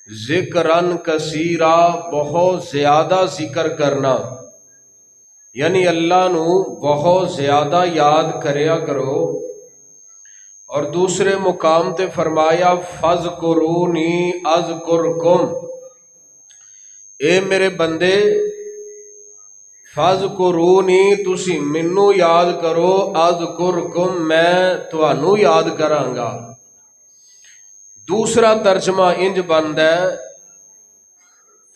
ذکرن کثیرا، بہت زیادہ ذکر کرنا، یعنی اللہ نو بہت زیادہ یاد کریا کرو۔ اور دوسرے مقام تے فرمایا فذکرونی اذکرکم، اے میرے بندے فذکرونی تسی مینوں یاد کرو، اذکرکم میں تانوں یاد کراں گا۔ دوسرا ترجمہ انج بندا ہے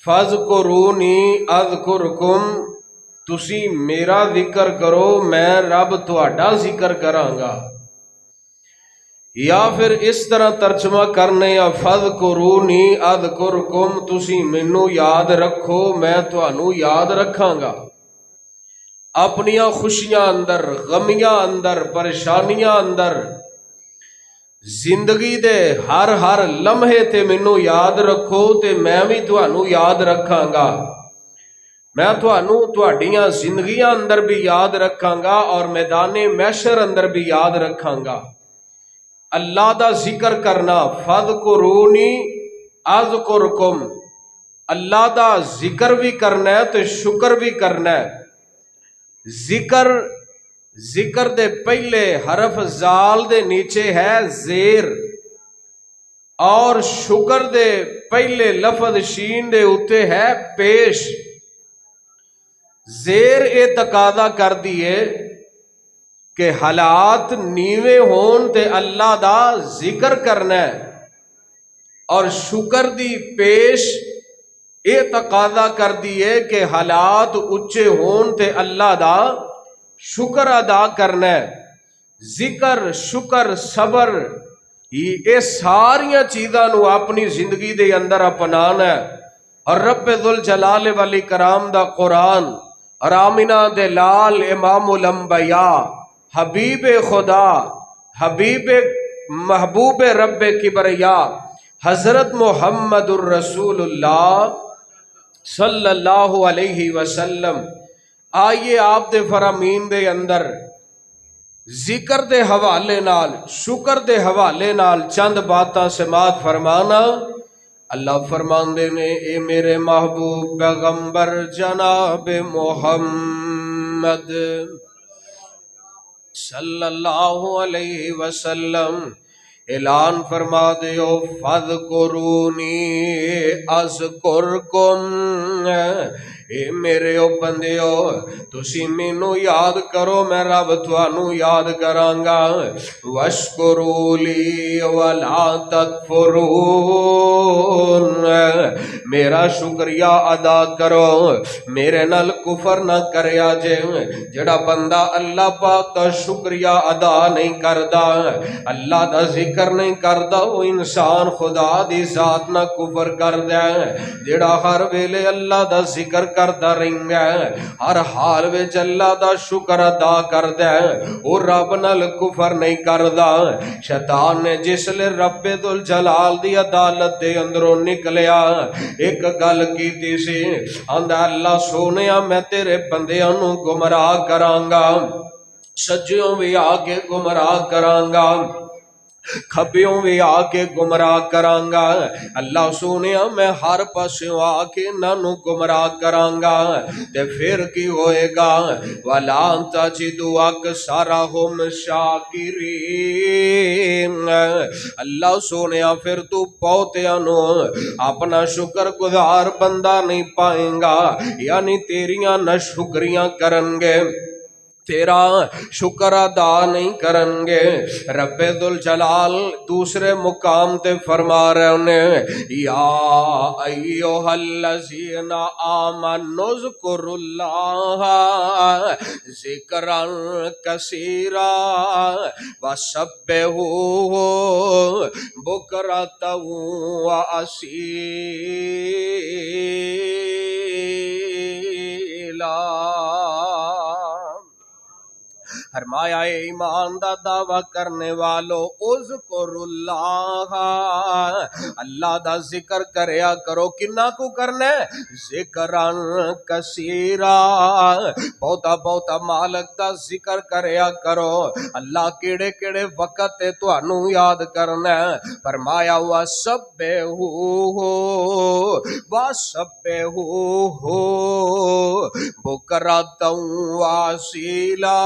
فذکرونی اذکرکم، تسی میرا ذکر کرو میں رب تہاڈا ذکر کراں گا۔ یا پھر اس طرح ترجمہ کرنے یا فذکرونی اذکرکم، تسی مینوں یاد رکھو میں تانوں یاد رکھاں گا۔ اپنیاں خوشیاں اندر، غمیاں اندر، پریشانیاں اندر، زندگی دے ہر لمحے تے مینوں یاد رکھو تے میں بھی تانوں یاد رکھاں گا۔ میں تانوں تہاڈیاں زندگیاں اندر بھی یاد رکھاں گا اور میدان محشر اندر بھی یاد رکھاں گا۔ اللہ دا ذکر کرنا، فذکرونی اذکرکم، اللہ دا ذکر بھی کرنا ہے تے شکر بھی کرنا ہے۔ ذکر دے پہلے حرف زال دے نیچے ہے زیر، اور شکر دے پہلے لفظ شین دے اوتے ہے پیش۔ زیر اے تقاضا کر دیے کہ حالات نیوے ہون تے اللہ دا ذکر کرنا ہے، اور شکر دی پیش اے تقاضا کر دیے کہ حالات اچے ہون تے اللہ دا شکر ادا کرنا ہے۔ ذکر، شکر، صبر، یہ ساریاں چیزاں نو اپنی زندگی دے اندر اپنانا ہے۔ اور رب ذوالجلال والاکرام دا قرآن اور آمنہ دے لال امام الانبیاء، حبیب خدا، حبیب محبوب رب کبریا، حضرت محمد الرسول اللہ صلی اللہ علیہ وسلم، آئیے آپ دے فرامین دے اندر ذکر دے حوالے نال، شکر دے حوالے نال چند باتاں سماعت فرمانا۔ اللہ فرماندے نے اے میرے محبوب پیغمبر جناب محمد صلی اللہ علیہ وسلم، اعلان فرما دیو فذکرونی اذکرکم، اے میرے او بندیو تسی مینوں یاد کرو میں رب تانوں یاد کراں گا۔ واشکروا لی ولا تکفرون، میرا شکریہ ادا کرو، میرے نال کفر نہ کریا جے۔ جڑا بندہ اللہ پاک دا شکریہ ادا نہیں کردا، اللہ دا ذکر نہیں کردا، وہ انسان خدا دی ذات نہ کفر کردا ہے۔ جڑا ہر ویلے اللہ دا ذکر کردا رہندا ہے، ہر حال وچ اللہ دا شکر ادا کردا ہے، وہ رب نال کفر نہیں کردا۔ شیطان نے جس لے رب ذوالجلال دی عدالت دے اندروں نکلیا ایک گل کیتی سی، آندا اللہ سونیا میں تیرے بندیاں نوں گمراہ کراں گا، سجیوں بھی آ کے گمراہ کراں گا، کھبیوں بھی آ کے گمراہ کراں گا۔ اللہ سونیا میں ہر پاسوں آ کے انہاں گمراہ کراں گا، تے پھر کی ہوئے گا؟ وَلَا تَجِدُ أَكْثَرَهُمْ شَاكِرِينَ، اللہ سونیا پھر تو بہتیاں نو اپنا شکر گزار بندہ نہیں پائیں گا، یعنی تیریاں نہ شکریاں کرن گے، تیرا شکر ادا نہیں کرن گے۔ رب ذوالجلال دوسرے مقام تے فرما رہے انہیں یا ایھا الذین آمنوا اذکروا اللہ ذکرا کثیرا وسبحوہ بکرۃ وأصیلا۔ فرمایا اے ایمان دا دعویٰ کرنے والو اذکراللہ، اللہ دا ذکر کریا کرو. کنا کو کرنا ہے؟ ذکرن کثیرا، بہتا بہتا مالک دا ذکر کریا کرو. اللہ کیڑے کیڑے وقت تے تانوں یاد کرنا ہے. فرمایا وَسَبِّحُوهُ بُکْرَةً وَأَصِیلًا،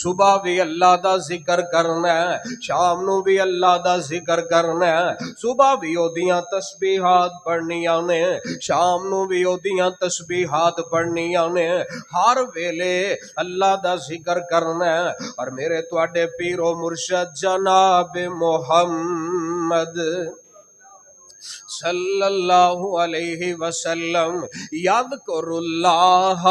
صبح بھی اللہ دا ذکر کرنا ہے، شام نو بھی اللہ دا ذکر کرنا ہے. صبح بھی اودیاں تسبیحات پڑھنیاں نے، شام نو بھی اودیاں تسبیحات پڑھنیاں نے. ہر ویلے اللہ دا ذکر کرنا ہے. اور میرے تواڈے پیر و مرشد جناب محمد صلی اللہ علیہ وسلم یذکر اللہ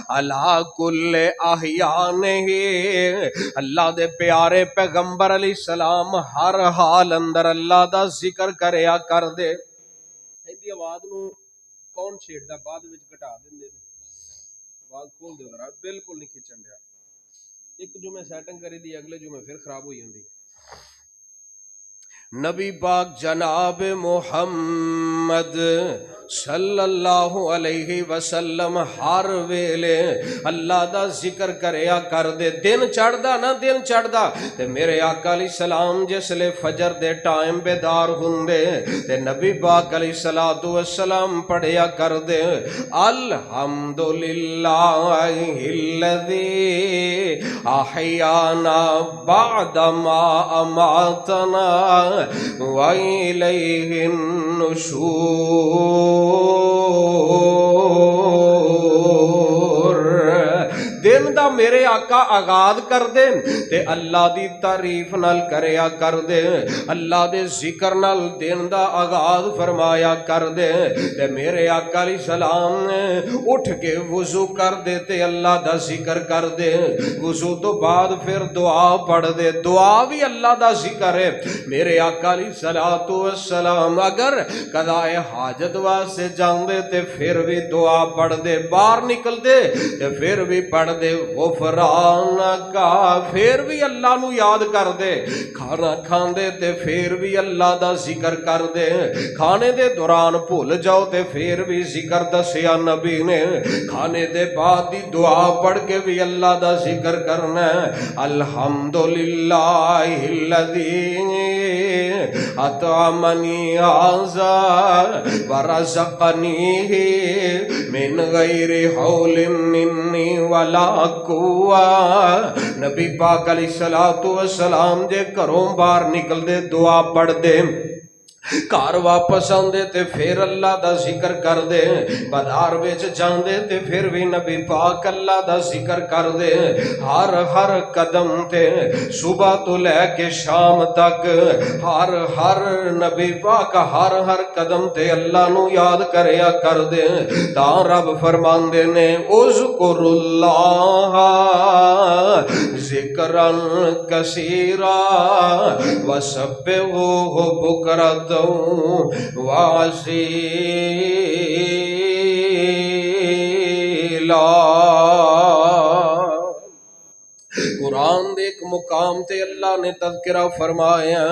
علی کل احیانہ، اللہ دے پیارے پیغمبر علیہ السلام ہر حال اندر اللہ دا ذکر کریا کر دے. ایندی آواز نو کون چھیڑدا؟ بعد وچ گھٹا دیندے نے. آواز کھول دے ذرا، بالکل نہیں کھچن دیا. ایک جمعے سیٹنگ کری دی، اگلے جمعے پھر خراب ہوئی جاندی. نبی پاک جناب محمد صلی اللہ علیہ وسلم ہر ویلے اللہ دا ذکر کریا کر دے. دن چڑھدا نا، دن چڑھدا تے میرے آقا علیہ السلام جس لے فجر دے ٹائم بیدار ہوندے تے نبی پاک علیہ الصلوۃ والسلام پڑھیا کر دے الحمدللہ الذی احیانا بعد ما اماتنا وَإِلَيْهِ النُّشُورُ. دن دا میرے آقا آغاز کر دے تے اللہ دی تعریف نال کریا کر دے، اللہ دے ذکر نال دن دا آغاز فرمایا کر دے. تے میرے آقا علیہ السلام اٹھ کے وضو کر دے تے اللہ دا ذکر کر دے. وضو تو بعد پھر دعا پڑھ دے، دعا بھی اللہ دا ذکر ہے. میرے آقا علیہ الصلوۃ والسلام اگر قضاء حاجت واسطے جاندے تے پھر بھی دعا پڑھ دے، باہر نکل دے تے پھر بھی پڑھ دے غفرانک، پھر بھی اللہ نو یاد کر دے. کھانا کھاندے تے پھر بھی اللہ دا ذکر کر دے. کھانے دے دوران بھول جاؤ تے پھر بھی ذکر دسیا نبی نے. کھانے دے بعد دی دعا پڑھ کے بھی اللہ دا ذکر کرنا ہے. الحمدللہ الذی اطعمنی ھذا ورزقنی من غیر حول منی ولا قوہ. نبی پاک علیہ الصلوۃ والسلام جے گھروں باہر نکل دے دعا پڑھ دے، گھر واپس آندے تے پھر اللہ دا ذکر کر دے. بازار وچ جاندے تے پھر بھی نبی پاک اللہ دا ذکر کر دے. ہر ہر قدم تے صبح تو لے کے شام تک ہر نبی پاک ہر قدم تے اللہ نو یاد کریا کر دے. تا رب فرماندے نے اذکر اللہ ذکرن کثیرا وسبحوہ بکرۃ وَأَصِیلًا. قرآن دے ایک مقام تے اللہ نے تذکرہ فرمایا.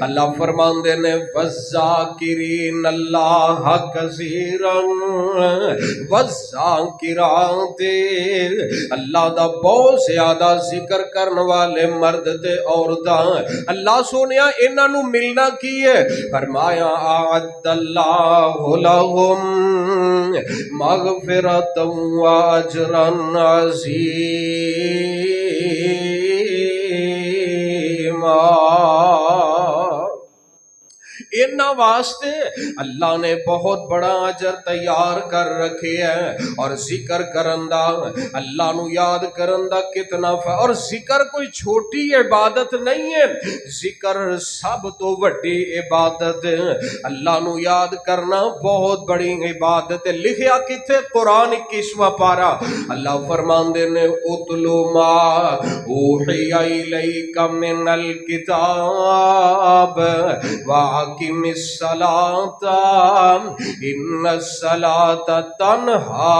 اللہ فرماندے نے وَالذَّاکِرِینَ اللَّهَ کَثِیرًا وَالذَّاکِرَاتِ، اللہ دا بہت زیادہ ذکر کرن والے مرد تے عورتاں. اللہ سونیا انہاں نو ملنا کی ہے؟ فرمایا اعد اللہ لہم مغفرۃ واجرا عظیما. انہاں واسطے اللہ نے بہت بڑا اجر تیار کر رکھے ہے. اور ذکر کرن دا، اللہ نو یاد کرن دا کتنا اور ذکر کوئی چھوٹی عبادت نہیں ہے، ذکر سب تو بڑی عبادت. اللہ نو یاد کرنا بہت بڑی عبادت ہے. لکھیا کتھے؟ قرآن 21واں پارہ. اللہ فرماندے نے اتلو ما اوحی الیک من الکتاب واقم الصلاۃ ان الصلاۃ تنہا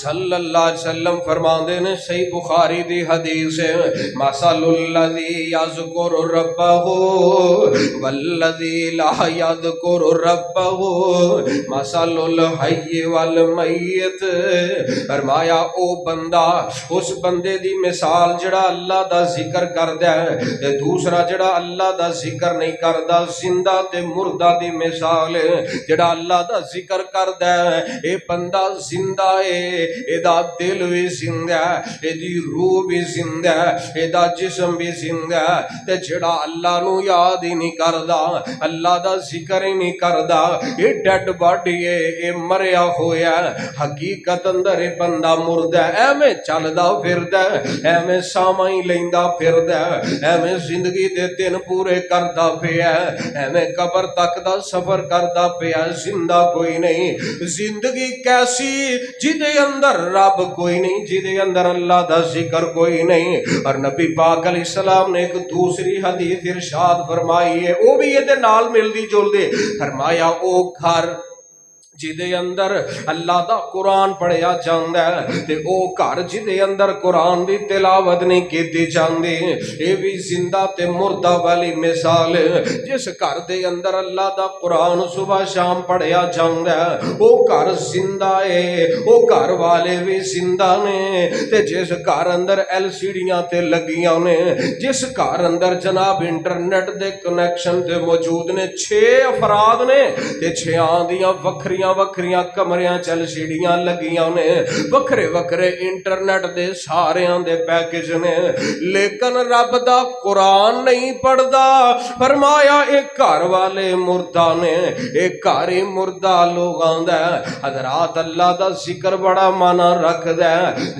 صلی اللہ علیہ وسلم فرماندے نے صحیح بخاری دی حدیث ہے مثل الذی یذکر ربہ والذی لا یذکر ربہ مثل الحی والمیت، فرمایا او بندہ اس بندے دی مثال جڑا اللہ دا ذکر کردا ہے تے دوسرا جڑا اللہ دا ذکر نہیں کردا، زندہ تے مردہ دی مثال ہے۔ جڑا اللہ دا ذکر کردا ہے اے بندہ زندہ ہے، ایدا دل بھی زندہ ہے، ایدی روح بھی زندہ ہے، ایدا جسم بھی زندہ ہے۔ تے جڑا اللہ نو یاد ہی نہیں کردا، اللہ دا ذکر ہی نہیں کردا، اے ڈیڈ باڈی ہے، اے مریا ہویا ہے۔ حقیقت اندر اے بندہ مردہ ہے، ایویں چلدا پھردا ہے، ایویں ساواں ہی لیندا پھردا ہے، ایویں زندگی دے دن پورے کردا پیا ہے، ایویں قبر تک دا سفر کردا پیا، زندہ کوئی نہیں۔ زندگی کیسی جدے اندر رب کوئی نہیں، جدے اندر اللہ دا ذکر کوئی نہیں۔ اور نبی پاک علیہ السلام نے ایک دوسری حدیث ارشاد فرمائی ہے، وہ بھی یہ دے نال ملدی جلدی، فرمایا او گھر جدے اندر اللہ دا قرآن پڑھیا جاندا ہے تے او گھر جدے اندر قرآن دی تلاوت نہیں کیتی جاندی، اے بھی زندہ تے مردہ والی مثال ہے۔ جس گھر دے اندر اللہ دا قرآن صبح شام پڑھیا جاندا ہے او گھر زندہ ہے، او گھر والے بھی زندہ نے۔ تے جس گھر اندر ایل سی ڈیاں تے لگیاں نے، جس گھر اندر جناب انٹرنیٹ دے کنیکشن تے موجود نے، 6 افراد نے تے 6 دیاں وکھریاں وکھریاں کمریاں چل سیڑیاں لگیاں نے، وکھرے وکھرے انٹرنیٹ دے ساریاں دے پیکج نے، لیکن رب دا قرآن نہیں پڑھدا۔ فرمایا ایک گھر والے مردہ نے، ایک گھر ہی مردہ لوگاں دا ہے۔ حضرات اللہ دا ذکر بڑا مانا رکھ دے،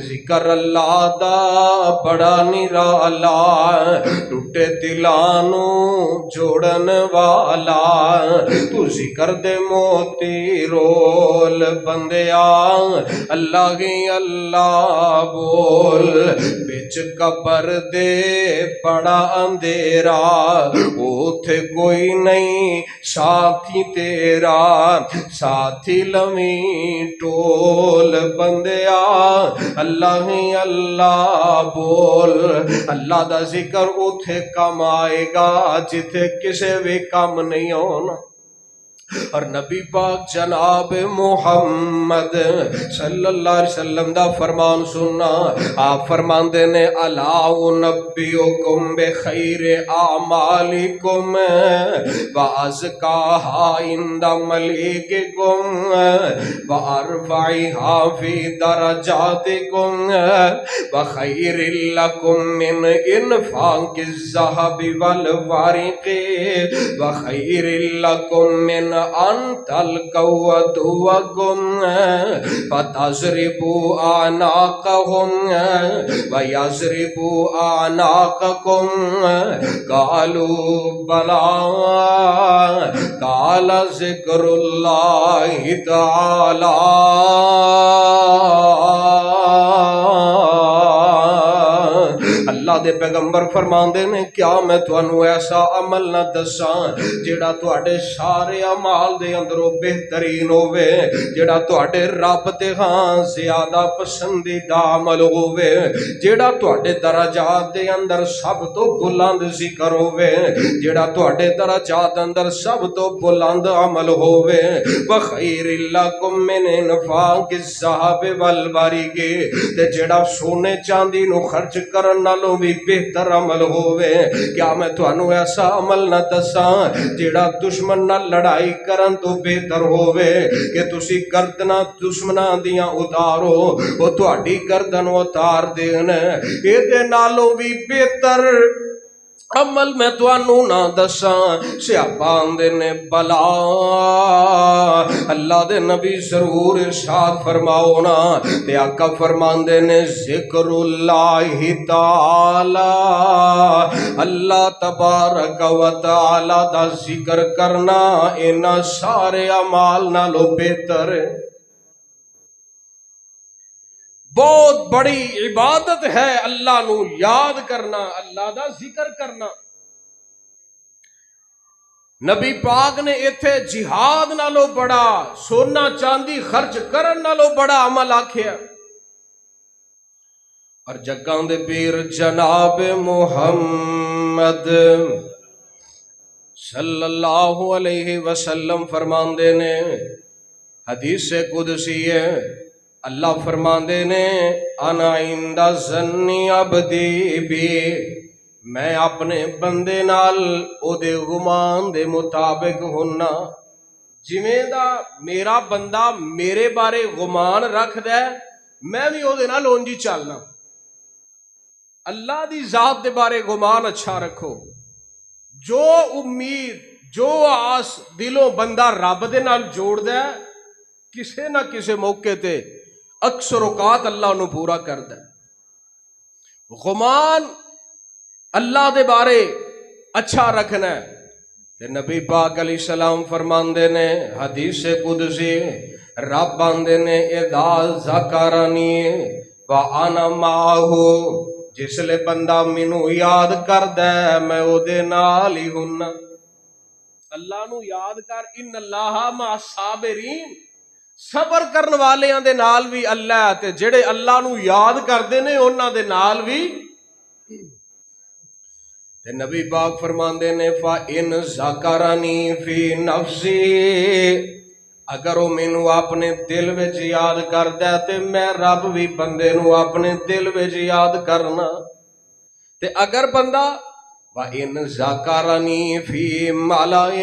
ذکر اللہ دا بڑا نرالا، ٹوٹے دلانو جوڑن والا، تو ذکر دے موتی رول بندیا، اللہ ہی اللہ بول، بچ قبر دے بڑا اندھیرا، اوتھے کوئی نہیں ساتھی تیرا، ساتھی لمیں ٹول بندیا، اللہ ہی اللہ بول۔ اللہ دا ذکر اوتھے کم آئے گا جتھے کسے بھی کم نہیں ہونا۔ اور نبی پاک جناب محمد صلی اللہ علیہ وسلم دا فرمان سننا، آپ فرماندے نے الا انبئکم بخیر اعمالکم وازکاہا عند ملیککم وارفعہا فی درجاتکم وخیر لکم من انفاق الذہب والورق وخیر لکم من ان تلقوا عدوکم فتضربوا اعناقهم ویضربوا اعناقکم قالوا بلی قال ذکر اللہ تعالی۔ اللہ دے پیغمبر فرماندے نے کیا میں تانوں ایسا عمل نہ دساں جڑا تواڈے سارے اعمال دے اندروں بہترین ہووے، جڑا تواڈے رب دے ہاں زیادہ پسندیدہ عمل ہووے، جڑا تواڈے درجات دے اندر سب تو بلند ذکر ہووے، جڑا تواڈے درجات اندر سب تو بلند عمل ہووے، وخیر لکم من انفاق الذهب والورق، تے جڑا سونے چاندی نو خرچ کرن نالوں بھی بہتر عمل ہووے۔ کیا میں تانوں ایسا عمل نہ دساں جیڑا دشمن نہ لڑائی کرن تو بہتر ہووے کہ تسی گردناں دشمناں دیاں اتارو، وہ تہاڈی گردن اتار دین، اے دے نالوں بھی بہتر عمل میں تانوں نہ دساں۔ سیاپان دے نے بلا اللہ دے نبی ضرور ارشاد فرماؤ نا، تے آقا فرماندے نے ذکر اللہ تعالی، اللہ تبارک و تعالی دا ذکر کرنا انہاں سارے اعمال نالوں بہتر ہے۔ بہت بڑی عبادت ہے اللہ نو یاد کرنا، اللہ دا ذکر کرنا۔ نبی پاک نے ایتھے جہاد نالوں بڑا سونا چاندی خرچ کرن نالوں بڑا عمل آکھیا، اور جگاں دے پیر جناب محمد صلی اللہ علیہ وسلم فرماندے نے، حدیث قدسی ہے، اللہ فرماندے نے انا عند ظن عبدی بی، میں اپنے بندے نال او دے گمان دے مطابق ہونا، جویں دا میرا بندہ میرے بارے گمان رکھدا ہے میں بھی او دے نال اونج ہی چلنا۔ اللہ دی ذات دے بارے گمان اچھا رکھو، جو امید جو آس دلوں بندہ رب دے نال جوڑ دے کسے نہ کسے موقع تے اکثر اوقات اللہ انہوں پورا کر دے۔ گمان اللہ دے بارے اچھا رکھنا ہے، تے نبی پاک علیہ السلام فرماندے نے حدیث قدسی، رب آندے نے اذا ذکرنی وانا معہ، جس لے بندہ مینوں یاد کر دے میں او دے نال ہی ہوں۔ اللہ نو یاد کر، ان اللہ مع الصابرین، صبر کرن والیاں دے نال بھی اللہ، تے جڑے اللہ نو یاد کردے نے انہاں دے نال بھی۔ تے نبی پاک فرماندے نے فَإِنْ ذَكَرَنِي فِي نَفْسِي، اگر وہ مینوں اپنے دل وچ یاد کردا تے میں رب بھی بندے نو اپنے دل وچ یاد کرنا۔ تے اگر بندہ وَإِنْ ذَكَرَنِي فِي مَلَئٍ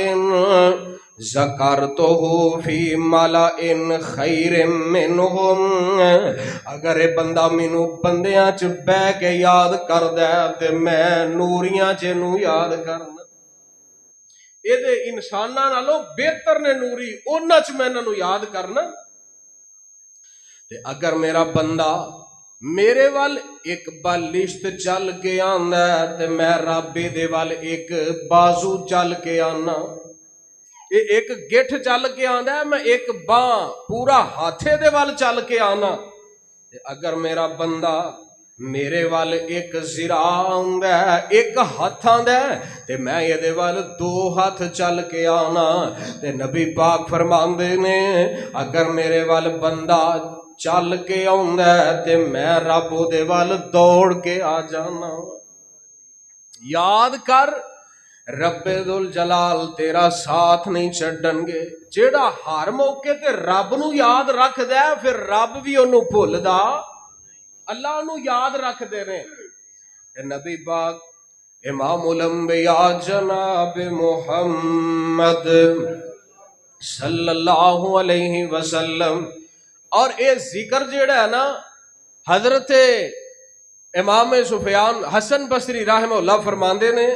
ذَكَرْتُهُ فِي مَلَئٍ خَيْرٍ مِّنْهُمْ، اگر یہ بندہ مینوں بندیاں چ بہ کے یاد کردا تے میں نوریاں چ نو یاد کرنا، اے دے انساناں نالوں بہتر نے نوری، انہاں چ میں انہاں نو یاد کرنا۔ تے اگر میرا بندہ میرے وال ایک بالشت چل کے آندا ہے تے میں رب دے وال ایک بازو چل کے آنا، ایک گٹھ چل کے آندا ہے میں ایک باں پورا ہاتھے دے وال چل کے آنا، تے اگر میرا بندہ میرے وال ایک ذراع آندا ہے ایک ہاتھ آندا ہے تے میں یہ دے وال دو ہاتھ چل کے آنا۔ تے نبی پاک فرماندے نے اگر میرے وال بندہ چل کے آندا ہے تے میں رب دے وال دوڑ کے آ جانا۔ یاد کر، رب ذوالجلال تیرا ساتھ نہیں چھڈن گے، جیڑا ہر موقع تے رب نو یاد رکھ دے پھر رب بھی انہوں بھولدا، اللہ انہوں یاد رکھ دے نے۔ نبی پاک امام الانبیاء جناب محمد صلی اللہ علیہ وسلم، اور اے ذکر جیڑا ہے نا، حضرت امام سفیان حسن بصری رحمہ اللہ فرماندے نے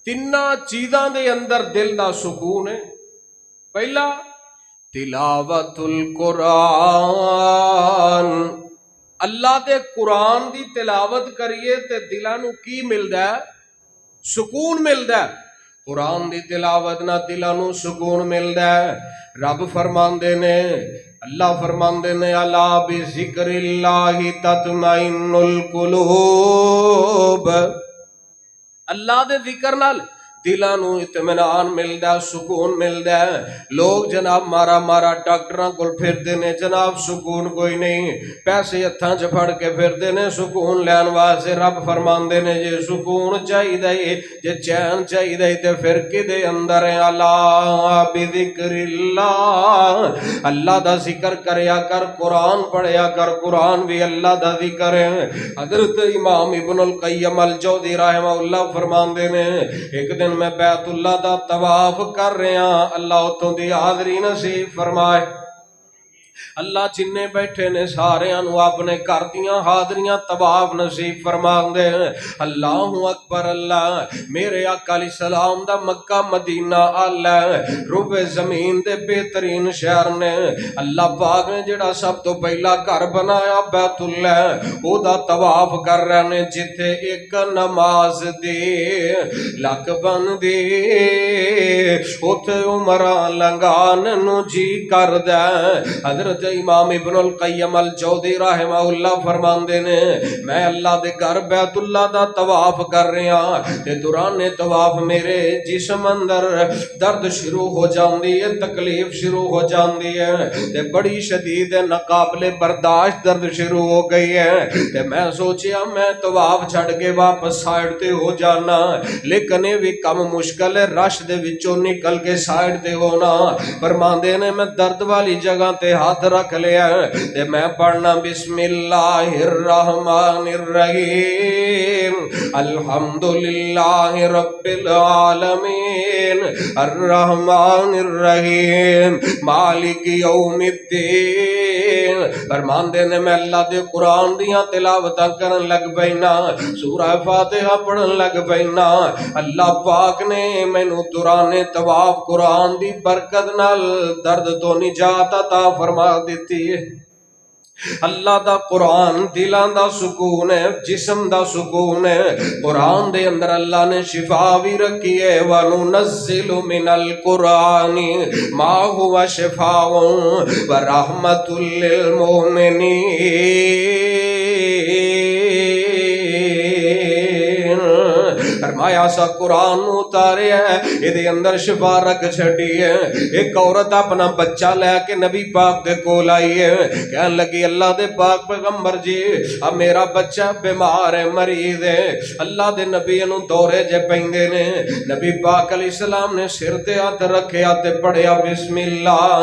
تینہ چیزاں دے اندر دل دا سکون ہے۔ پہلا تلاوت القرآن، اللہ دے قرآن دی تلاوت کریے تے دلاں نو کی ملدا ہے؟ سکون ملدا ہے۔ قرآن دی تلاوت نہ دلاں نو سکون ملدا ہے۔ رب فرماندے نے، اللہ فرماندے نے الا بذکر اللہ تطمئن القلوب، اللہ دے ذکر نال دلاں نو اطمینان ملدا، سکون ملدا ہے۔ لوگ جناب مارا مارا ڈاکٹراں کول پھردے نے، جناب سکون کوئی نہیں، پیسے ہتھاں چ پھڑ کے پھردے نے سکون لین واسطے۔ رب فرماندے نے جے سکون چاہیدا ہے، جے چین چاہیدا ہے تے پھر کدے اندر ہے؟ الا بذکر اللہ، اللہ دا ذکر کریا کر، قرآن پڑھیا کر، قرآن بھی اللہ دا ذکر ہے۔ حضرت امام ابن القیم الجوزی رحمہ اللہ فرماندے نے ایک دن میں بیت اللہ دا طواف کر رہا، اللہ اتوں دی حاضری نصیب فرمائے۔ اللہ جننے بیٹھے نے سارے انو اپنے گھر دیاں حاضریاں طواف نصیب فرما دے۔ اللہ اکبر، اللہ میرے آقا علیہ السلام دا مکہ مدینہ اللہ روبے زمین دے بہترین شہر نے۔ اللہ پاک نے جڑا سب تو پہلا گھر بنایا بیت اللہ، او دا طواف کر رہے نے، جتھے ایک نماز دی لک بن دی اوتھے عمراں لنگان نو جی کر دے۔ حضرت حضرت امام ابن القیم الجوزی رحمہ اللہ فرماندے نے میں اللہ دے گھر بیت اللہ دا طواف کر رہا تے دوران طواف میرے جسم اندر درد شروع ہو جاندی ہے، تکلیف شروع ہو جاندی ہے تے بڑی شدید ناقابل برداشت درد شروع ہو گئی ہے تے میں سوچیا میں طواف چھڑ کے واپس سائیڈ تے ہو جانا، لیکن یہ بھی کم مشکل ہے رش دے وچوں نکل کے سائیڈ تے ہونا۔ فرماندے نے میں درد والی جگہ تے ہاتھ رکھ لیا تے میں پڑھنا بسم اللہ الرحمن الرحیم الحمدللہ رب العالمین الرحمن الرحیم مالک یوم الدین۔ فرماندے نے میں اللہ دے قرآن دیاں تلاوتاں کرن لگ پینا، سورہ فاتحہ پڑھن لگ پینا۔ اللہ پاک نے مینوں دوران طواف قرآن دی برکت نال درد تو نجات عطا فرما دیتی ہے۔ اللہ دا قرآن دلان دا سکون ہے، جسم دا سکون ہے۔ قرآن دے اندر اللہ نے شفا بھی رکھی ہے، وَنُنَزِّلُ مِنَ الْقُرْآنِ مَا هُوَ شِفَاءٌ وَرَحْمَةٌ لِّلْمُؤْمِنِينَ۔ فرمایا سا قرآن اتارے ہے یہ اندر شفا رکھ چھڑی ہے۔ ایک عورت اپنا بچہ لے کے نبی پاک دے کول آئی ہے، کہنے لگی اللہ دے پاک پیغمبر جی اب میرا بچہ بیمار ہے، مریض ہے۔ اللہ دے نبی انہوں دورے جے پیندے نے، نبی پاک علیہ السلام نے سر تے ہاتھ رکھے تے پڑھیا بسم اللہ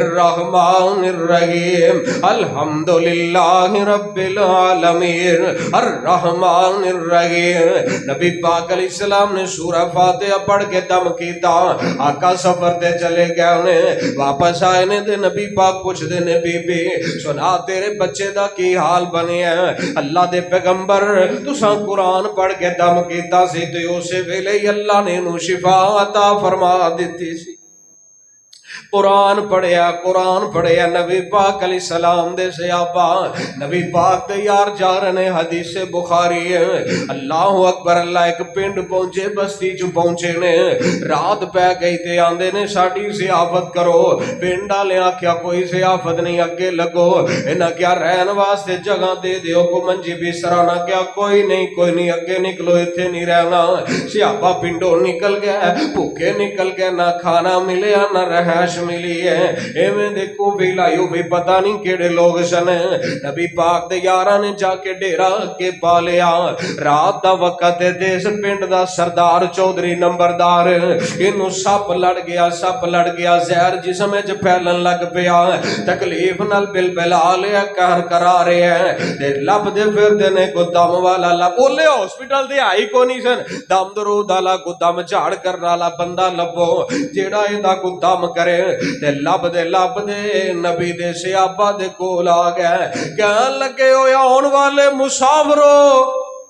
الرحمن الرحیم الحمدللہ رب العالمین الرحمن الرحیم۔ نبی پاک علیہ السلام نے سورہ فاتحہ پڑھ کے دم کیتا، آقا سفر تے چلے گئے، انہیں واپس آئے نے دے نبی پاک پوچھ دے نے بی بی سنا تیرے بچے دا کی حال بنے ہیں؟ اللہ دے پیغمبر تساں قرآن پڑھ کے دم کیتا سی تے اسے ویلے ہی اللہ نے انہوں شفا عطا فرما دیتی سی۔ قرآن پڑھیا نبی پاک علیہ السلام دے صحابہ نبی پاک دے یار جا رہے حدیث بخاری ہے۔ اللہ اکبر، اللہ ایک پنڈ پہنچے، بستی چ پہنچے نے، رات پہ گئی تے آندے نے ساڈی ضیافت کرو۔ پنڈ والے آکھیا کوئی ضیافت نہیں، اگے لگو، انہاں کیا رہن واسطے جگہ دے دیو، کو منجی بستر نہ کیا کوئی نہیں اگے نکلو، ایتھے نہیں رہنا۔ صحابہ پنڈوں نکل گئے، بھوکے نکل گئے، نہ کھانا ملیا نہ رہائش ملی ہے۔ ایویں دیکھو بھی لائیو بھی پتہ نہیں کیڑے لوگ سن۔ نبی پاک دے یاراں نے جا کے ڈیرا کے پا لیا۔ رات دا وقت دے اس پنڈ دا سردار چودھری نمبردار اینوں سپ لڑ گیا، زہر جسم وچ پھیلن لگ پیا، تکلیف نال بلبلا لیا، قہر کرا رہے ہیں تے لب دے پھردے نے کو دم والا لب، بولے ہاسپٹل دے آئی کو نہیں سن، دم درود والا کو دم جھاڑ کرن والا بندہ لبو جیڑا ایندا کو دم کرے تے لب دے نبی دے صحابہ دے کول آ گئے، کہن لگے ہوئے آن والے مسافرو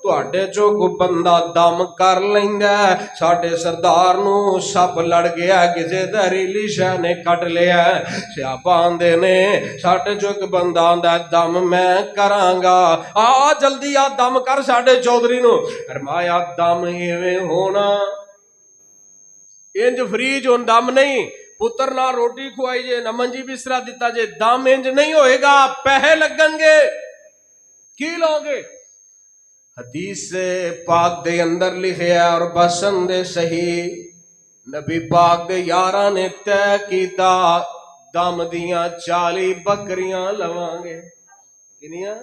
تواڈے چوں کو بندہ دم کر لیندا ہے، ساڈے سردار نو سپ لڑ گیا، کسے زہریلی شے نے کٹ لیا۔ صحابہ آندے نے ساڈے چوں ایک بندہ آندا ہے دم میں کراں گا، آ جلدی آ دم کر ساڈے چودھری نو۔ فرمایا دم ایویں ہونا انج فریج ہون دم نہیں، پتر نہ روٹی کھوائی جے نہ منجی بسترا دیتا جے، دم انج نہیں ہوئے گا، پیسے لگن گے، کی لو گے؟ حدیث پاک دے اندر لکھیا اور بسند صحیح نبی پاک دے یاراں نے طے کیتا دم دیاں 40 بکریاں لواں گے۔ کنیاں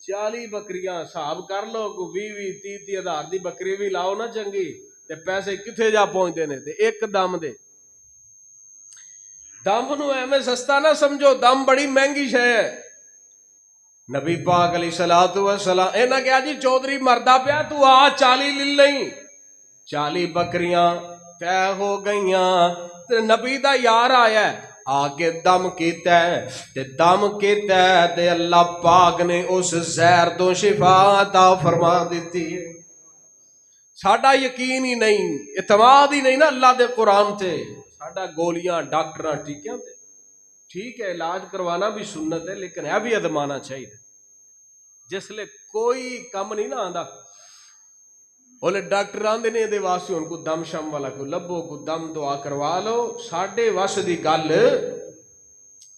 40 بکریاں، حساب کر لو، 20-30 ہزار دی بکری بھی لاؤ نا چنگی تے پیسے کتھے جا پہنچتے نے، تے ایک دم دے۔ دم نو ایویں سستا نہ سمجھو، دم بڑی مہنگی شے ہے۔ نبی پاک علیہ الصلوۃ والسلام انہاں کہا جی چودھری مردا پیا تو آ 40 لے لئی، 40 بکریاں طے ہو گئیاں تے نبی دا یار آیا ہے آگے دم کیتا ہے تے اللہ پاک نے اس زہر تو شفا عطا فرما دیتی ہے۔ ساڈا یقین ہی نہیں، اعتماد ہی نہیں نا اللہ دے قرآن تے، ساڈا گولیاں ڈاکٹراں ٹیکیاں تے۔ ٹھیک ہے علاج کروانا بھی سنت ہے لیکن ہے بھی ادمانا چاہیے۔ جس لئے کوئی کم نہیں نہ آندا، بولے ڈاکٹر آندے نے دے واسطے ان کو دم شم والا کو لبو کو دم دعا کروا لو، ساڑھے واسطے دی گل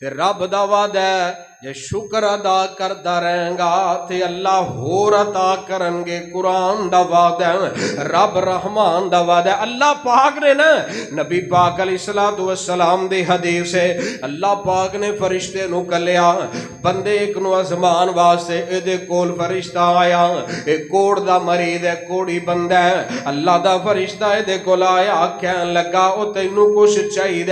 تے رب دا وعدہ ہے جے شکر ادا کردا رہیں گا تے اللہ ہور عطا کرنگے. قرآن دا وعدہ ہے، رب رحمان دا وعدہ ہے. اللہ پاک نے نا نبی پاک علیہ الصلوۃ والسلام دی حدیث ہے، اللہ پاک نے فرشتے نو کلیا بندے ایک نو آزمان واسطے. اے دے کول فرشتہ آیا، اے کوڑ دا مریض ہے، کوڑی بندہ ہے. اللہ دا فرشتہ اے دے کول آیا، کہن لگا او تینوں کچھ چاہیے.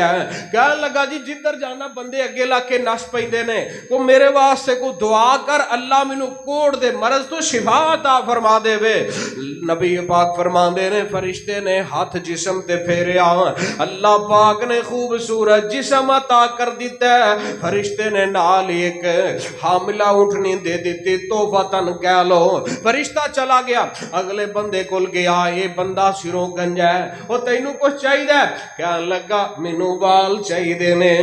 کہن لگا جی جدھر جانا بندے اگے لا کے نس پیندے نے، کو میرے واسطے کو دعا کر اللہ مینوں کوڑ دے مرض تو شفا عطا فرما دے وے. نبی پاک فرماندے نے فرشتے نے ہاتھ جسم تے پھیریا، اللہ پاک نے خوبصورت جسم عطا کر دیتا ہے. فرشتے نے نال ایک حاملہ اونٹنی دے دیتی تحفتاً کہہ لو. فرشتہ چلا گیا، اگلے بندے کول گیا، یہ بندہ سروں گنجا ہے، او تینوں کچھ چاہیے؟ کہن لگا مینوں وال چاہیے نے.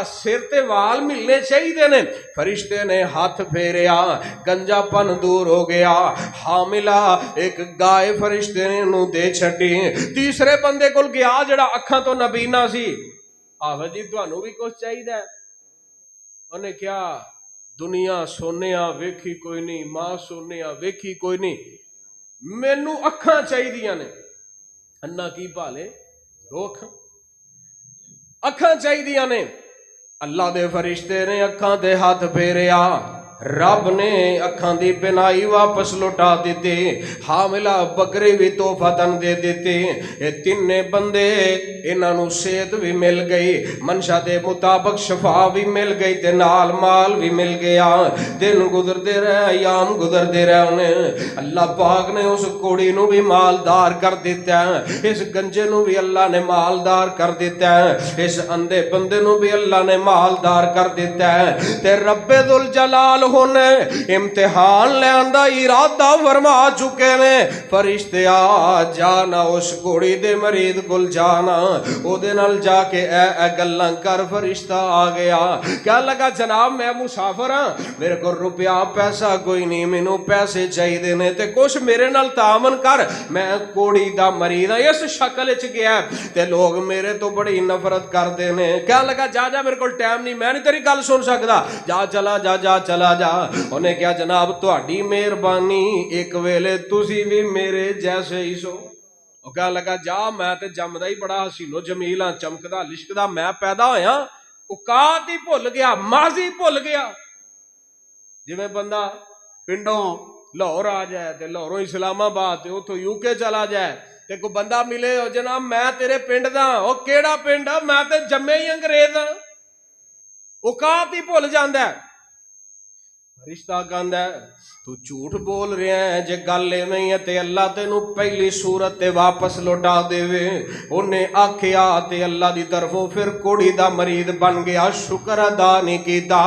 سر تے وال ملنے چاہیے نے. فرشتے نے ہاتھ پھیریا، گنجا پن دور ہو گیا. حاملہ ایک گائے فرشتے نے نو دے چھٹی. تیسرے بندے کول گیا جڑا اکھاں تو نبینا سی، آہو جی تانوں بھی کچھ چاہیے؟ انہیں کیا دنیا سونیا ویکھی کوئی نہیں، ماں سونیا ویکھی کوئی نہیں، مینوں اکھاں چاہیے نے. انا کی پالے دو اکھاں چاہیے نے. اللہ دے فرشتے نے اکھاں دے ہاتھ پھیریا، رب نے اکھاں دی بنائی واپس لوٹا دیتے. حاملہ بکری بھی تحفتاً دے دیتے. یہ تینے بندے انہاں نو صحت بھی مل گئی، منشا دے مطابق شفا بھی مل گئی تے نال مال بھی مل گیا. دن گزرتے رہے، ایام گزرتے رہے. انہیں اللہ پاک نے اس کوڑی نو بھی مالدار کر دیتا ہے، اس گنجے نو بھی اللہ نے مالدار کر دیتا ہے، اس اندھے بندے نو بھی اللہ نے مالدار کر دیتا ہے. تے رب ذوالجلال ہونے امتحان لین دا ارادہ فرما چکے نے. فرشتے آ جانا اس کوڑی دے مرید کول جانا، او دے نال جا کے اے گلاں کر. فرشتہ آ گیا، کیا لگا جناب میں مسافر ہاں، میرے کو روپیہ پیسہ کوئی نہیں، مینوں پیسے چاہیے نے تے کچھ میرے نال تعاون کر، میں کوڑی دا مرید ہاں. اس شکل وچ گیا تے لوگ میرے تو بڑی نفرت کردے نے. کیا لگا جا جا میرے کول ٹائم نہیں، میں نہیں تیری گل سن سکدا، جا چلا جا جا چلا جا. انہیں کیا جناب تہاڈی مہربانی، ایک ویلے تسی بھی میرے جیسے ہی سو. وہ کہا لگا جا میں تے جمدا ہی بڑا حسین و جمیل ہاں، چمکدا لشکدا میں پیدا ہویا، اوقات ہی بھول گیا، ماضی بھول گیا. جویں بندہ پنڈوں لاہور آ جائے تے لاہوروں اسلام آباد تے اتھوں یو کے چلا جائے تے کوئی بندہ ملے ہو جناب میں تیرے پنڈ دا، او کیڑا پنڈ ہے، میں تے جمے ہی انگریز ہاں. اوقات ہی بھول جاندا ہے. رشتہ کہندا ہے تو جھوٹ بول رہا ہے، جے گل نہیں ہے تے اللہ تینوں پہلی صورت تے واپس لوٹا دے وے. انہیں آکھیا تے اللہ دی طرفوں پھر کوڑی دا مرید بن گیا، شکر ادا نہیں کیتا،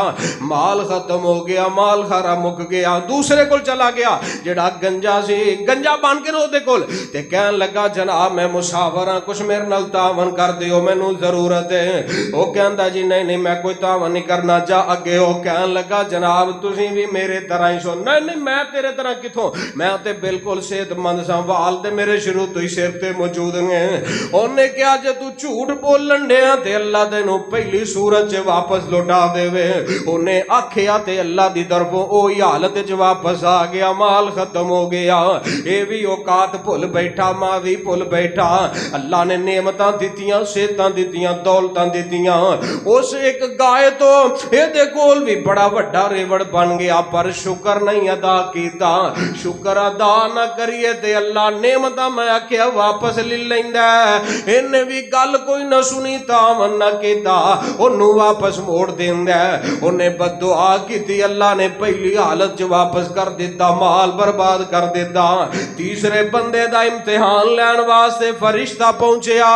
مال ختم ہو گیا، مال خارا مک گیا. دوسرے کول چلا گیا جڑا گنجا سی، گنجا بن کے نو دے کول تے کہن لگا جناب میں مسافر ہاں، کچھ میرے نال تعاون کر دیو، مینوں ضرورت ہے. وہ کہندا جی نہیں نہیں میں کوئی تعاون نہیں کرنا، جا اگے. ہو کہن لگا جناب تسی بھی میرے طرح ہی سو. نہیں نہیں میں تیرے طرح کتوں، میں تے بالکل صحت مند سا، وال تے میرے شروع تو ہی سر تے موجود ہیں. انہیں کیا جے تو جھوٹ بولن ڈیا تے اللہ تینوں پہلی صورت چ واپس لوٹا دے وے. انہیں آکھیا تے اللہ دی طرفوں اوہی حالت چ واپس آ گیا، مال ختم ہو گیا. اے بھی اوقات بھول بیٹھا، ماضی بھول بیٹھا. اللہ نے نعمتاں دتیاں، صحتاں دتیاں، دولتاں دتیاں. اس ایک گائے تو اے دے کول بھی بڑا وڈا ریوڑ بن گیا، پر شکر نہیں ادا کیتا. شکر ادا نہ کریے تے اللہ نعمتاں میں آکھیا واپس لے لیندا. انہیں بھی گل کوئی نہ سنی، تعاون نہ کیتا، انہوں واپس موڑ دیندا. انہیں بد دعا کیتی، اللہ نے پہلی حالت جو واپس کر دیتا، مال برباد کر دیتا. تیسرے بندے دا امتحان لین واسطے فرشتہ پہنچیا،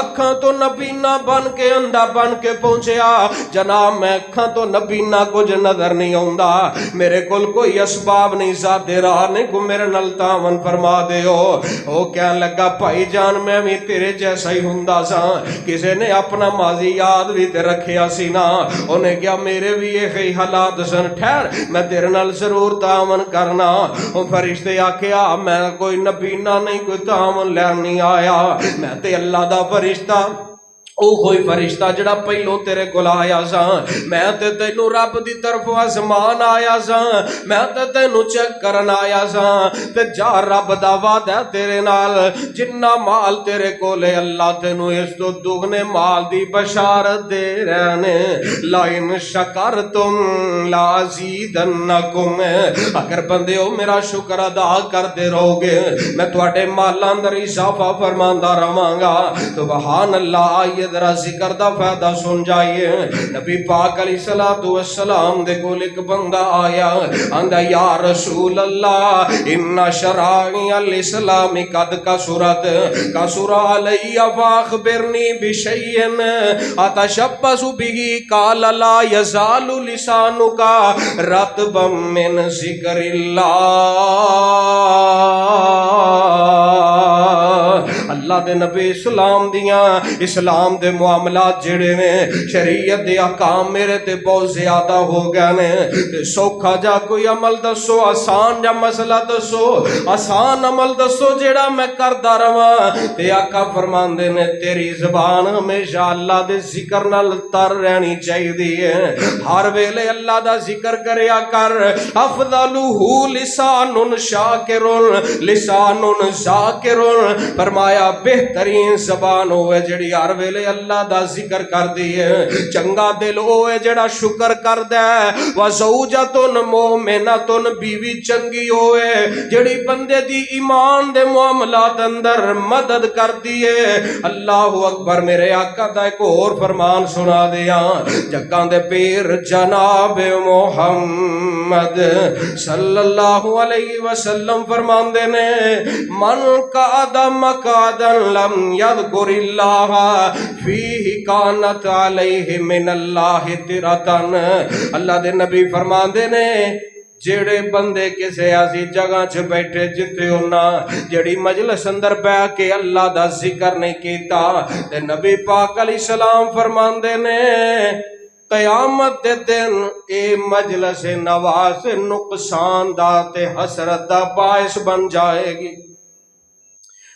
اکھاں تو نبینا بن کے اندھا بن کے پہنچیا. جناب میں اکھاں تو نبینا کچھ نظر نہیں آوندا، میرے کول کوئی اسباب نہیں، سادے راہ نہیں، کو میرے نال تعاون فرما دیو. او کہن لگا بھائی جان میں بھی تیرے جیسا ہی ہوندا سا، کسے نے اپنا ماضی یاد بھی تے رکھیا سی نا. انہیں کیا میرے بھی یہ حالات سن، ٹھہر میں تیرے نال ضرور تعاون کرنا. او فرشتے آکھیا میں کوئی نبینا نہیں، کوئی تعاون لین نہیں آیا، میں تے اللہ دا فرشتہ او کوئی فرشتہ جڑا پہلو تیرے کول آیا سا، میں تے تینوں رب دی طرف آسمان آیا سا، میں تے تینوں چیک کرن آیا سا، تے جا رب دا وعدہ تیرے نال، جنہ مال تیرے کولے اللہ تینوں اس تو دگنے مال دی بشارت دے رہے نے، لَئِن شَكَرْتُمْ لَأَزِيدَنَّكُمْ، اگر بندے ہو میرا شکر ادا کرتے رہو گے میں تواڈے مالاں اندر اضافہ فرماندا رہواں گا۔ سبحان اللہ۔ آئیے ذرا ذکر دا فائدہ سن جائیے۔ نبی پاک علیہ الصلوۃ والسلام دے کول ایک بندہ آیا، آندا یا رسول اللہ ان شرائع الاسلام قد کثرت کثر علی فاخبرنی بشیء اتشبث به قال لا یزال لسانک رطبا من ذکر اللہ دے نبی اسلام دے معاملات جڑے نے شریعت دے احکام میرے تے بہت زیادہ ہو گئے نے، تے سوکھا جا کوئی عمل دسو، آسان جا مسئلہ دسو، آسان عمل دسو جڑا میں کردا رہواں۔ تے آقا فرماندے نے تیری زبان ہمیشہ اللہ دے ذکر نال تر رہنی چاہیے، ہر ویلے اللہ دا ذکر کریا کر۔ افضلہ لسان شاکر لسان ذاکر، فرمایا بہترین زبان ہوئے جڑی ہر ویلے اللہ دا ذکر کر دیئے، چنگا دل ہوئے جڑا شکر کر دے، وزوجتن مومنتن بیوی چنگی ہوئے جڑی بندے دی ایمان دے معاملات اندر مدد کر دیئے۔ اللہ اکبر۔ میرے آقا دا ایک اور فرمان سنا دیا، جگاں دے پیر جناب محمد صلی اللہ علیہ وسلم فرمان دینے من قعد مقعدا لم یذکر اللہ فیہ کانت علیہ من اللہ ترتن۔ اللہ دے نبی فرمان دینے جیڑے بندے کسے ایسی جگہ چ بیٹھے جتے ہونا جیڑی مجلس اندر بیٹھ کے اللہ دا ذکر نہیں کیتا، تے نبی پاک علیہ السلام فرمان دینے قیامت دے دن اے مجلس نواز نقصان دا تے حسرت دا باعث بن جائے گی۔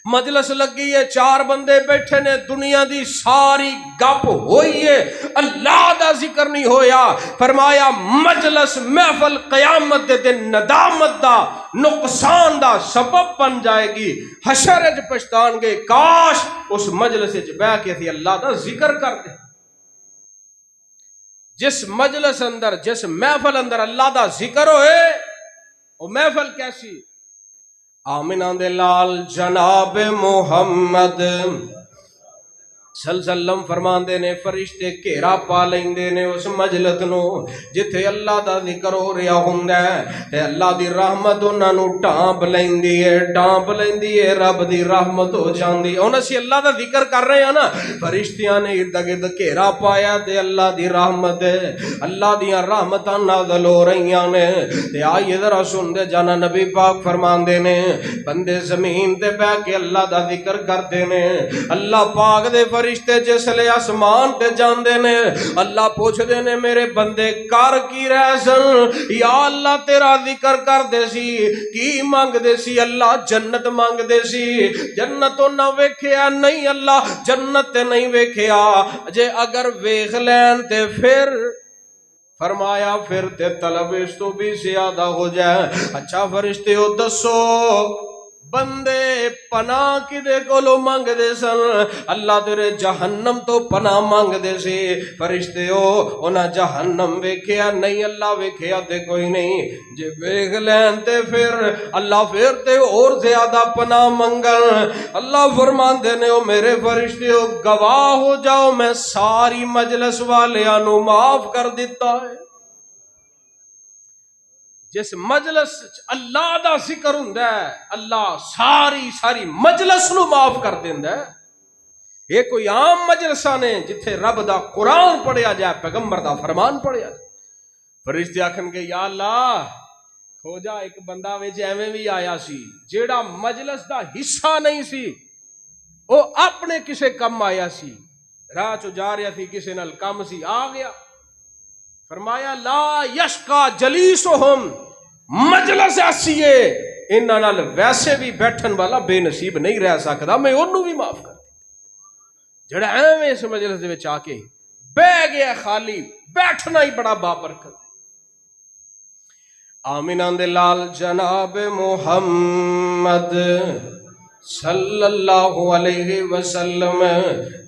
مجلس لگی ہے، چار بندے بیٹھے نے، دنیا دی ساری گپ ہوئی ہے، اللہ دا ذکر نہیں ہویا۔ فرمایا مجلس محفل قیامت دے دن ندامت دا نقصان دا سبب بن جائے گی، حشر وچ پچھتان گے کاش اس مجلس وچ بیٹھ کے تھی اللہ دا ذکر کرتے۔ جس مجلس اندر جس محفل اندر اللہ دا ذکر ہوئے وہ محفل کیسی؟ آمینہ دے لال جناب محمد صلی اللہ علیہ وسلم فرماندے نے فرشتے گھیرا پا لیندے نے اس مجلس نو جتھے اللہ دا ذکر ہو رہا ہوندا ہے، تے اللہ دی رحمت انہاں نو ڈھانپ لیندی ہے، رب دی رحمت ہو جاندی۔ ہن اسی اللہ دا ذکر کر رہے ہیں نا، فرشتیاں نے ارد گرد گھیرا پایا تے اللہ دی رحمت اللہ دیاں رحمتاں نازل ہو رہیاں نے۔ تے آئیے ذرا سن دے جانا، نبی پاک فرماندے نے بندے زمین تے بیٹھ کے اللہ دا ذکر کردے نے، اللہ پاک دے فرشتے جس لئے آسمان تے جاندے نے، اللہ پوچھ دے نے میرے بندے کر کی رہ سن؟ یا اللہ تیرا ذکر کر دے سی، کی مانگ دے سی؟ اللہ جنت مانگ دے سی، جنتوں نہ ویکھیا نہیں، اللہ جنت تے نہیں ویکھیا، جے اگر ویکھ لین تے پھر فرمایا پھر تے طلب اس تو بھی زیادہ ہو جائے۔ اچھا فرشتے ہو دسو بندے پناہ کدے کولو مانگ دے سن؟ اللہ تیرے جہنم تو پناہ مانگ دے سی۔ فرشتے ہو انہاں جہنم ویکھیا نہیں، اللہ ویکھیا تے کوئی نہیں، جے ویکھ لین تے پھر اللہ پھر تے اور زیادہ پناہ منگن۔ اللہ فرماندے نے او میرے فرشتے ہو گواہ ہو جاؤ میں ساری مجلس والیاں نو معاف کر دیتا ہے۔ جس مجلس اللہ دا ذکر ہوندا ہے اللہ ساری مجلس نو معاف کر دیندا ہے۔ یہ کوئی عام مجلساں نے جتھے رب دا قرآن پڑھیا جائے، پیغمبر دا فرمان پڑھیا جائے۔ فرشتے آکھن گے یا اللہ ہو جا ایک بندہ وچ ایویں بھی آیا سی جیڑا مجلس دا حصہ نہیں سی، او اپنے کسے کم آیا سی، راہ چ جا رہا سی کسے نال کم سی، آ گیا۔ فرمایا لا یشقا جلیسہم، مجلس ایسی ہے انہاں نال ویسے بھی بیٹھن والا بے نصیب نہیں رہ سکتا، میں انہوں بھی معاف کر۔ جڑا ایویں اس مجلس دے وچ آ کے بہ گیا خالی بیٹھنا ہی بڑا بابرکت. آمینہ دے لال جناب محمد صلی اللہ علیہ وسلم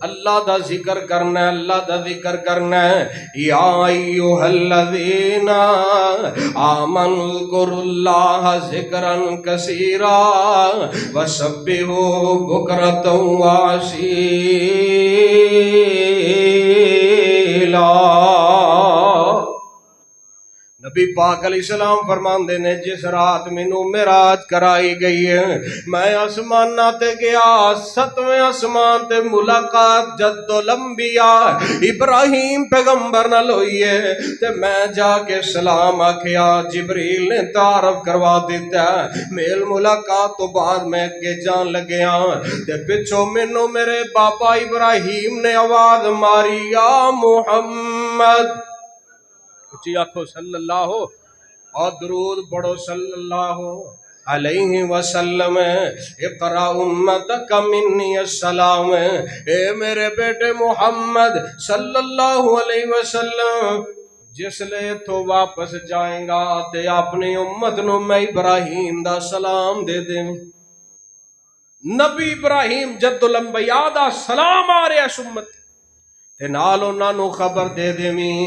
اللہ دا ذکر کرنا ہے، اللہ دا ذکر کرنا ہے. یا ایھا الذین آمنوا اذکروا اللہ ذکرا کثیرا وسبحوہ بکرۃ وأصیلا. نبی پاک علیہ السلام فرماندے نے جس رات مینوں معراج کرائی گئی ہے میں آسماناں تے گیا، 7ویں آسمان تے ملاقات جد الانبیاء ابراہیم پیغمبر نال ہوئی ہے تے میں جا کے سلام آکھیا، جبریل نے تعارف کروا دیتا ہے. میل ملاقات تو بعد میں اگے جان لگیا تے پچھوں مینوں میرے باپا ابراہیم نے آواز ماری، یا محمد. اچھی آنکھو صلی اللہ ہو اور درود پڑھو صلی اللہ علیہ وسلم. اقرا امتک منی السلام. اے میرے بیٹے محمد صلی اللہ علیہ وسلم جس لے تو واپس جائیں گا تے اپنی امت نو میں ابراہیم دا سلام دے دیں. نبی ابراہیم جد الانبیاء دا سلام آ رہا ہے امت تے نال انہاں نو خبر دے دیویں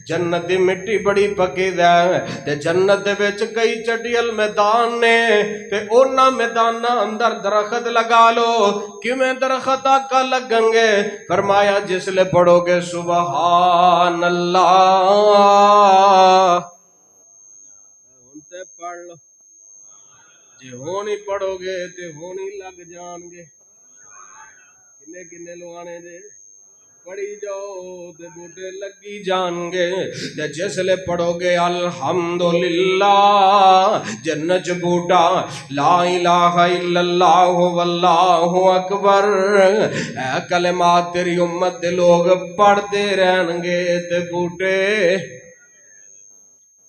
جنت دی مٹی بڑی پکیز ہے تے جنت دے وچ کئی چٹیل میدان نے تے انہاں میداناں اندر درخت لگا لو. کیویں درخت آقا لگن گے؟ فرمایا جس لے پڑھو گے سبحان اللہ. ہن تے پڑھ لو، جے ہونی پڑھو گے تے ہونی لگ جان گے. کنے کنے لوانے دے پڑھی جاؤ تے بوٹے لگی جان گے. جس لے پڑھو گے الحمدللہ جنت بوٹا، لا الہ الا اللہ واللہ اکبر، اے کلمات تیری امت دے لوگ پڑھتے رہن گے تے بوٹے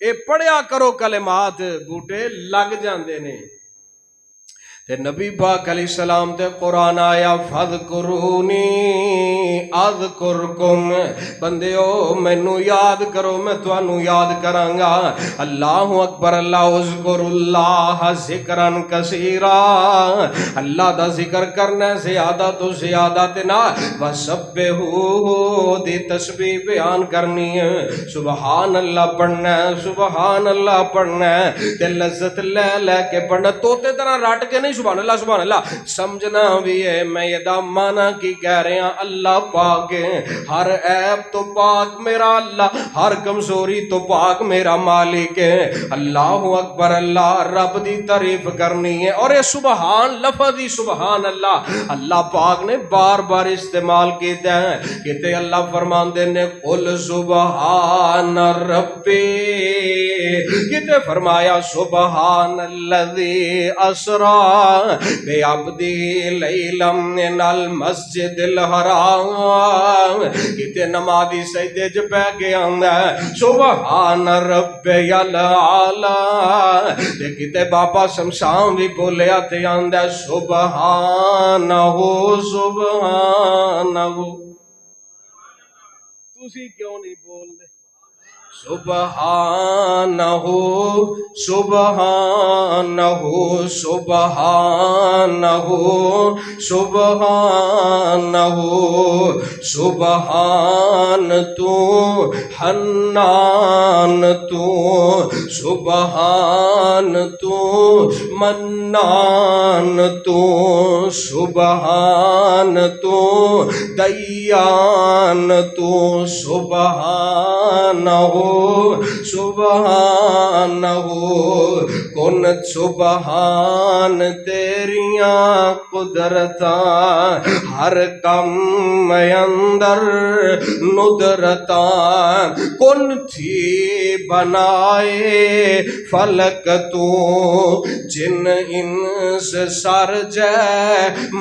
اے پڑھیا کرو کلمات بوٹے لگ جاندے نے. تے نبی پاک علیہ السلام تے قرآن آیا فذکرونی اذکرکم. بندیو مینوں یاد کرو میں تانوں یاد کراں گا. اللہ اکبر. اللہ اذکر اللہ ذکرا کثیرا. اللہ دا ذکر کرنا زیادہ تو زیادہ تے نہ وسبحوہ دی تسبیح بیان کرنی ہے. سبحان اللہ پڑھنا ہے، سبحان اللہ پڑھنا ہے تے لذت لے لے کے پڑھنا. توتے طرح رٹ کے نہیں سبحان اللہ سبحان اللہ سمجھنا بھی ہے. میں یہ دا معنی کی کہہ رہے ہیں، اللہ پاک ہے، ہر عیب تو پاک میرا اللہ، ہر کمزوری تو پاک میرا مالک ہے. اللہ اکبر. اللہ رب دی تعریف کرنی ہے. اور یہ سبحان لفظ ہی سبحان اللہ اللہ پاک نے بار بار استعمال کیتا ہے. کہتے اللہ فرماندے نے قل سبحان ربی، کہتے فرمایا سبحان الذی اسرا بے عبدی لیلا من المسجد الحرام. کتے نمازی سجدے چ پہ گیا سبحان ربی الاعلی. کتے بابا شمشان بھی بولیا تے آندا سبحانہ سبحانہ. تسی کیوں نہیں بول دے سبحانہ سبحانہ سبحانہ سبحانہ. سبحان تو حنان تو، سبحان تو منان تو، سبحان تو دیان تو، سبحانہ سبحانہ. کن سبحان تیریاں قدرتاں، ہر کم اندر ندرتاں. کن تھی بنائے فلک تو، جن انس سر جے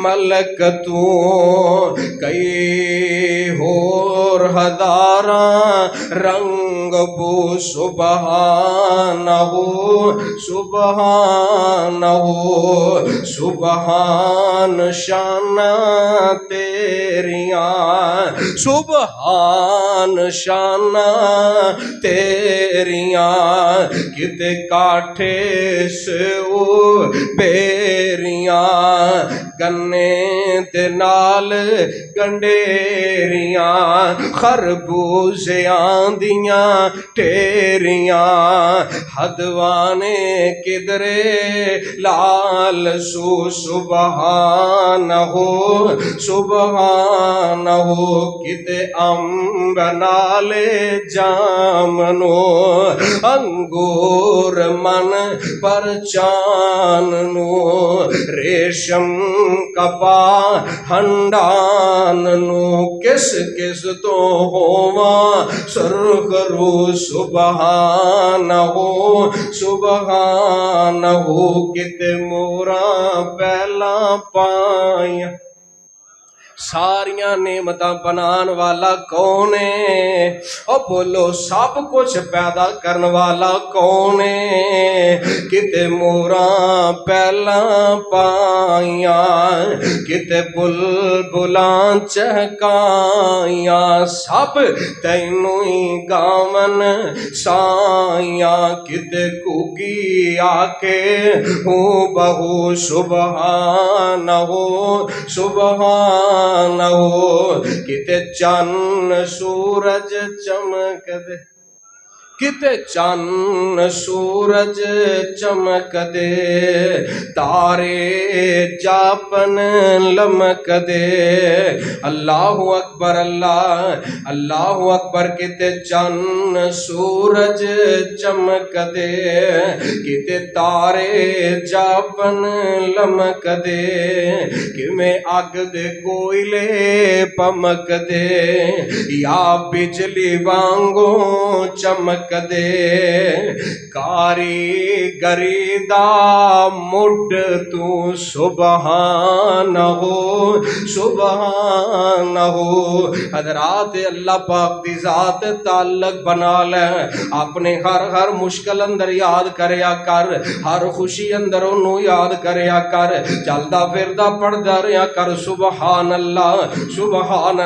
ملک تو. کئی ہور ہزاراں رنگ رغبو سبحانہ سبحانہ سبحان شان تیریاں سبحان شان تیریاں کتے کاٹھے سے او بیریاں گنے تے نال گنڈیریاں خربوزیاں دیاں ٹیریاں حدوانے کدرے لال سو سبحانہ سبحانہ کتے امب نالے جامنو انگور من پر چاننو ریشم کپا ہنڈاننو کس کس تو ہوا سرخرو سبحانہ سبحانہ کتے مورا پہلا پائیں ساریاں نعمتاں بنان والا کون ہے او بولو سب کچھ پیدا کرن والا کون ہے کتے موراں پہلا پائیاں کتے بلبلاں چہکائیاں سب تینوں ہی گاون سائیاں کتے کوکی آکے ہوں بہو سبحانہ سبحانہ کتے چن سورج چمک دے کتے چن سورج چمک دے تارے جاپن لمک دے اللہ اکبر اللہ اکبر کتے چن سورج چمک دے کتے تارے جاپن لمک دے کہ میں اگ دے کوئلے پمک دے یا بجلی وانگوں چمک دے کاریگری دا مڈ تو سبحانہ سبحانہ حضرات اللہ پاک دی ذات تعلق بنا لے اپنے ہر مشکل اندر یاد کریا کر ہر خوشی اندر انہوں یاد کریا کر چلدا پھردا پڑھدا رہیا کر سبحان اللہ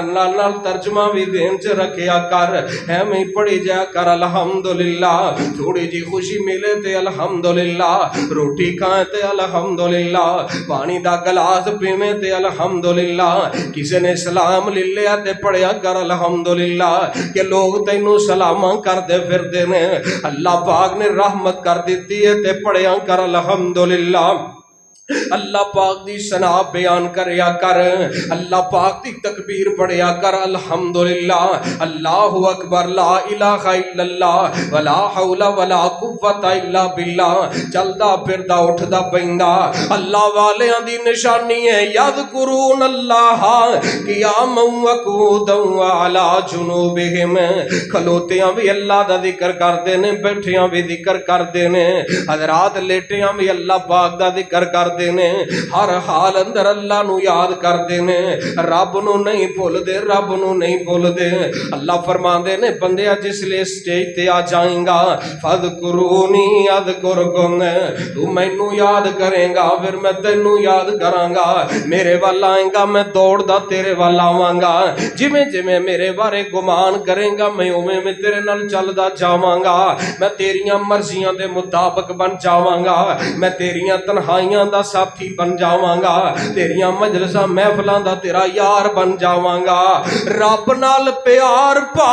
نال ترجمہ بھی دین چ رکھیا کر ہے میں پڑھی جا کر الحمدللہ تھوڑی جی خوشی ملے تے الحمدللہ روٹی کھائے تے الحمدللہ پانی دا گلاس پیویں تے الحمدللہ کسی نے سلام لے لیا تے پڑھیا کر الحمدللہ کہ لوگ تینوں سلاماں کر دے پھر دے نے اللہ پاک نے رحمت کر دیتی ہے تے پڑھیا کر الحمدللہ اللہ پاک دی ثنا بیان کریا کر اللہ پاک دی تکبیر پڑھیا کر الحمدللہ اللہ اکبر لا الہ الا اللہ ولا حول ولا قوت الا باللہ چلدا پھردا اٹھدا پیندا اللہ والیاں دی نشانی ہے یذکرون اللہ قیاما وقعودا وعلی جنوبہم کھلوتیاں بھی اللہ دا ذکر کردے نے بیٹھیاں بھی ذکر کردے نے حضرات لیٹیاں بھی اللہ پاک دا ذکر کردے نے ہر حال اندر اللہ نو یاد کر دینے رب نو نہیں بھول دے رب نو نہیں بھول دے اللہ فرمان دے نے بندیا جس لئے سٹیج تے آ جائیں گا فَذْكُرُونِي اذْكُرْكُمْ تو میں نو یاد کریں گا پھر میں تینو یاد کراں گا میرے والا آئیں گا میں دوڑ دا تیرے والا آواں گا جمیں میرے بارے گمان کریں گا میں میں تیرے نال چل دا جاواں گا میں تیریاں مرضیاں دے مطابق بن جاواں گا میں تیریاں تنہائیاں دا ساتھی بن جاواں گا تیریاں مجلساں محفلاں دا تیرا یار بن جاواں گا رب نال پیار پا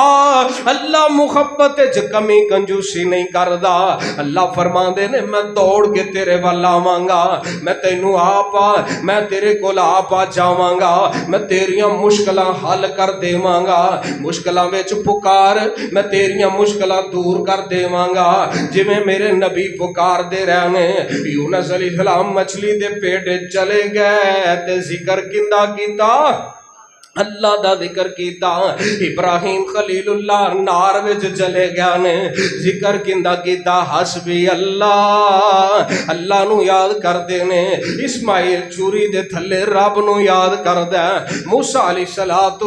اللہ محبت وچ کمی کنجوسی نہیں کردا اللہ فرماندے نے میں دوڑ کے تیرے ول آواں گا میں تینوں آپ میں تیرے کول آپ جاواں گا میں تیریاں مشکلاں حل کر دیواں گا مشکلاں وچ پکار میں تیریاں مشکلاں دور کر دیواں گا جویں میرے نبی پکار دے رہنے یونس علیہ السلام مچھلی دے پیٹ چلے گئے تے ذکر کیندا کیتا اللہ دا ذکر کیتا ابراہیم خلیل اللہ نار وچ چلے گیا نے ذکر کیندا کیتا حسبی اللہ اللہ نو یاد کردے نے اسماعیل چوری دے تھلے رب نو یاد کردا موسیٰ علیہ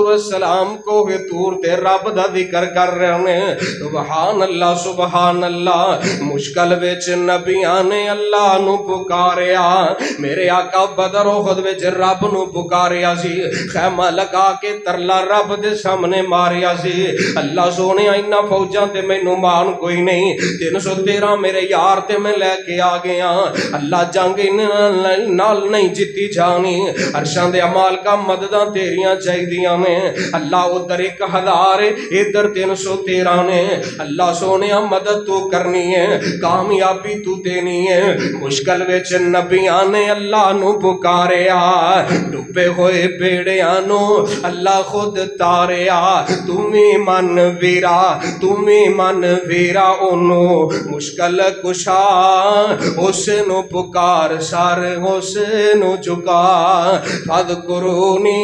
السلام کوہ طور تے رب دا ذکر کر رہے نے سبحان اللہ مشکل وچ نبیاں نے اللہ نو پکاریا میرے آقا بدر احد وچ رب نو پکاریا سی خیمہ لگا کے ترلا رب دے سامنے ماریا سی اللہ سونے اینا فوجاں تے مینوں مان کوئی نہیں 313 میرے یار تے میں لے کے آ گیا اللہ جنگ نال نہیں جیتی جانی عرشاں دے عمال کا مدداں تیریاں چاہیدیاں میں اللہ ادھر 1000 ادھر 313 نے اللہ سونے مدد تو کرنی ہے کامیابی تو دینی ہے مشکل وچ نبیاں نے اللہ نو پکاریا ڈوبے ہوئے بیڑیاں نو اللہ خود تاریا تمہیں من ویرا انو مشکل کشا اس نو پکار سار اس نو جھکا فاذکرونی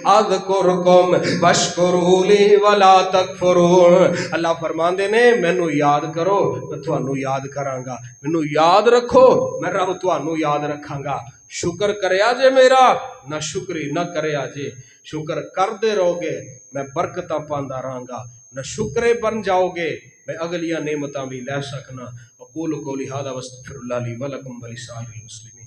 اذکرکم واشکرولی ولا تکفرون اللہ فرماندے نے مینوں یاد کرو میں تھانوں یاد کراں گا مینوں یاد رکھو میں رب تھانوں یاد رکھاں گا شکر کریا جے میرا نہ شکری نہ کریا جے شکر کر دے رہو گے میں برکتاں پاندا رہاں گا نہ شکرے بن جاؤ گے میں اگلیاں نعمتاں بھی لے سکنا اقول قولی ھذا واستغفر اللہ لی ولکم ولسائر المسلمین